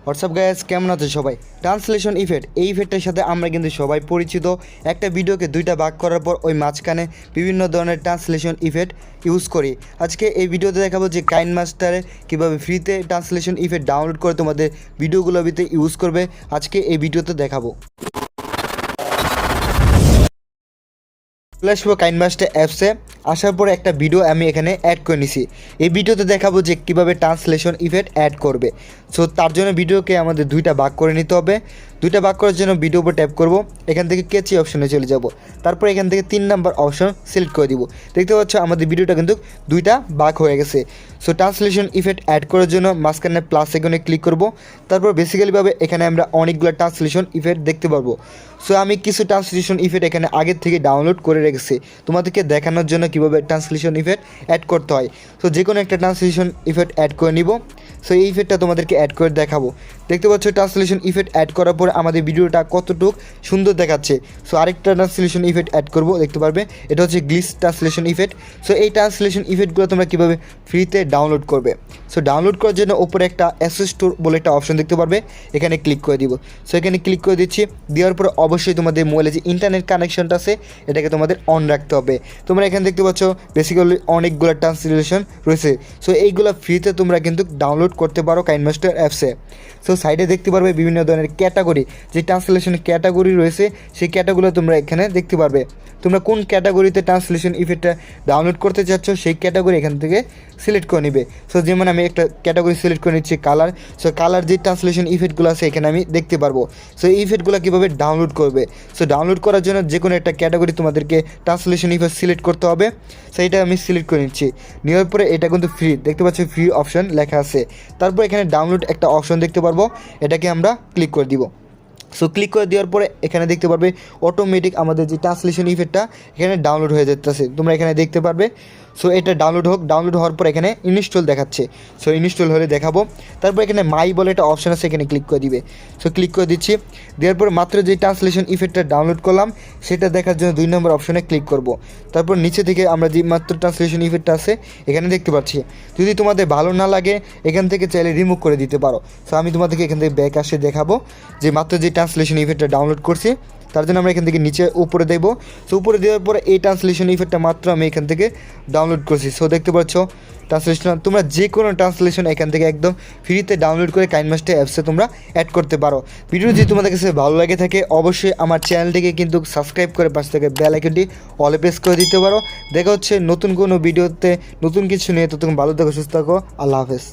WhatsApp guys, কেমন আছে সবাই? ট্রান্সলেশন ইফেক্ট, এই ইফেক্টের সাথে আমরা কিন্তু সবাই পরিচিত। একটা ভিডিওকে দুইটা ভাগ করার পর ওই মাঝখানে বিভিন্ন ধরনের ট্রান্সলেশন ইফেক্ট ইউজ করি। আজকে এই ভিডিওতে দেখাবো যে কাইনমাস্টারে কীভাবে ফ্রিতে ট্রান্সলেশন ইফেক্ট ডাউনলোড করে তোমাদের ভিডিওগুলোর ভিতরে ইউজ করবে, আজকে এই ভিডিওতে দেখাবো। চলে আসবো কাইনমাস্টার অ্যাপসে। আসার পরে একটা ভিডিও আমি এখানে অ্যাড করে নিছি। এই ভিডিওতে দেখাবো যে কীভাবে ট্রান্সলেশন ইফেক্ট অ্যাড করবে। সো তার জন্য ভিডিওকে আমাদের দুইটা ভাগ করে নিতে হবে। দুইটা ভাগ করার জন্য ভিডিও উপর ট্যাপ করব, এখান থেকে কেচি অপশনে চলে যাব। তারপর এখান থেকে 3 নাম্বার অপশন সিলেক্ট করে দিব। দেখতে পাচ্ছ আমাদের ভিডিওটা কিন্তু দুইটা ভাগ হয়ে গেছে। সো ট্রান্সলেশন ইফেক্ট অ্যাড করার জন্য মাঝখানে প্লাস আইকনে ক্লিক করব। তারপর বেসিক্যালিভাবে এখানে আমরা অনেকগুলো ট্রান্সলেশন ইফেক্ট দেখতে পারবো। সো আমি কিছু ট্রান্সলেশন ইফেক্ট এখানে আগের থেকে ডাউনলোড করে রেখেছি তোমাদেরকে দেখানোর জন্য কীভাবে ট্রান্সলেশন ইফেক্ট অ্যাড করতে হয়। সো যে কোনো একটা ট্রান্সলেশন ইফেক্ট অ্যাড করে নিব। সো এই ইফেক্টটা তোমাদেরকে অ্যাড করে দেখাবো। দেখতে পাচ্ছ ট্রান্সলেশন ইফেক্ট অ্যাড করার পর আমাদের ভিডিওটা কতটুকু সুন্দর দেখাচ্ছে। সো আরেকটা ট্রান্সলেশন ইফেক্ট অ্যাড করব, দেখতে পারবে এটা হচ্ছে গ্লিচ ট্রান্সলেশন ইফেক্ট। সো এই ট্রান্সলেশন ইফেক্টগুলো তোমরা কীভাবে ফ্রিতে ডাউনলোড করবে। সো ডাউনলোড করার জন্য ওপরে একটা অ্যাসেস স্টোর বলে একটা অপশন দেখতে পারবে, এখানে ক্লিক করে দিব। সো এখানে ক্লিক করে দিচ্ছি। দেওয়ার পর অবশ্যই তোমাদের মোবাইলে যে ইন্টারনেট কানেকশনটা আছে এটাকে তোমাদের অন রাখতে হবে। তোমরা এখানে দেখতে পাচ্ছ বেসিক্যালি অনেকগুলো ট্রান্সলেশন রয়েছে। সো এইগুলো ফ্রিতে তোমরা কিন্তু ডাউনলোড করতে পারো কাইনমাস্টার অ্যাপসে। সো সাইডে দেখতে পারবে বিভিন্ন ধরনের ক্যাটাগরি, যে ট্রান্সলেশন ক্যাটাগরি রয়েছে সেই ক্যাটাগরিগুলো তোমরা এখানে দেখতে পারবে। তোমরা কোন ক্যাটাগরিতে ট্রান্সলেশন ইফেক্টটা ডাউনলোড করতে চাচ্ছ সেই ক্যাটাগরি এখান থেকে সিলেক্ট করে নিবে। সো যেমন আমি একটা ক্যাটাগরি সিলেক্ট করে নিচ্ছি কালার। সো কালার যে ট্রান্সলেশন ইফেক্টগুলো আছে এখানে আমি দেখতে পারবো। সো এই ইফেক্টগুলো কীভাবে ডাউনলোড করবে। সো ডাউনলোড করার জন্য যে কোনো একটা ক্যাটাগরি তোমাদেরকে ট্রান্সলেশন ইফেক্ট সিলেক্ট করতে হবে। সো এটা আমি সিলেক্ট করে নিচ্ছি। নেওয়ার পরে এটা কিন্তু ফ্রি, দেখতে পাচ্ছি ফ্রি অপশন লেখা আছে। তারপর এখানে ডাউনলোড একটা অপশন দেখতে পারবো, এটাকে আমরা ক্লিক করে দিব। সো ক্লিক করে দেওয়ার পরে এখানে দেখতে পারবে অটোমেটিক আমাদের যে ট্রান্সলেশন ইফেক্টটা এখানে ডাউনলোড হয়ে যেতেছে, তোমরা এখানে দেখতে পারবে। সো এটা ডাউনলোড হওয়ার পর এখানে ইনস্টল দেখাচ্ছে। সো ইনস্টল হলে দেখাবো। তারপর এখানে মাই বলে একটা অপশন আছে, এখানে ক্লিক করে দিবে। সো ক্লিক করে দিচ্ছি। দেওয়ার পর মাত্র যে ট্রান্সলেশন ইফেক্টটা ডাউনলোড করলাম সেটা দেখার জন্য 2 নম্বর অপশনে ক্লিক করব। তারপর নিচে থেকে আমরা যে মাত্র ট্রান্সলেশন ইফেক্টটা আছে এখানে দেখতে পাচ্ছি। যদি তোমাদের ভালো না লাগে এখান থেকে চাইলে রিমুভ করে দিতে পারো। সো আমি তোমাদেরকে এখান থেকে ব্যাক আসে দেখাবো যে মাত্র যে ট্রান্সলেশন ইফেক্টটা ডাউনলোড করছি তার জন্য আমরা এখান থেকে নিচে উপরে দেবো। সো উপরে দেওয়ার পরে এই ট্রান্সলেশন ইফেক্টটা মাত্র আমি এখান থেকে ডাউনলোড করছি। সো দেখতে পাচ্ছ ট্রান্সলেশন, তোমরা যে কোনো ট্রান্সলেশন এখান থেকে একদম ফ্রিতে ডাউনলোড করে কাইনমাস্টার অ্যাপসে তোমরা অ্যাড করতে পারো। ভিডিও যদি তোমাদের কাছে ভালো লাগে থাকে অবশ্যই আমার চ্যানেলটিকে কিন্তু সাবস্ক্রাইব করে পাশে থেকে বেল আইকনটি অলে প্রেস করে দিতে পারো। দেখা হচ্ছে নতুন কোনো ভিডিওতে নতুন কিছু নিয়ে। ততক্ষণ ভালো থাকো, সুস্থ থাকো, আল্লাহ হাফেজ।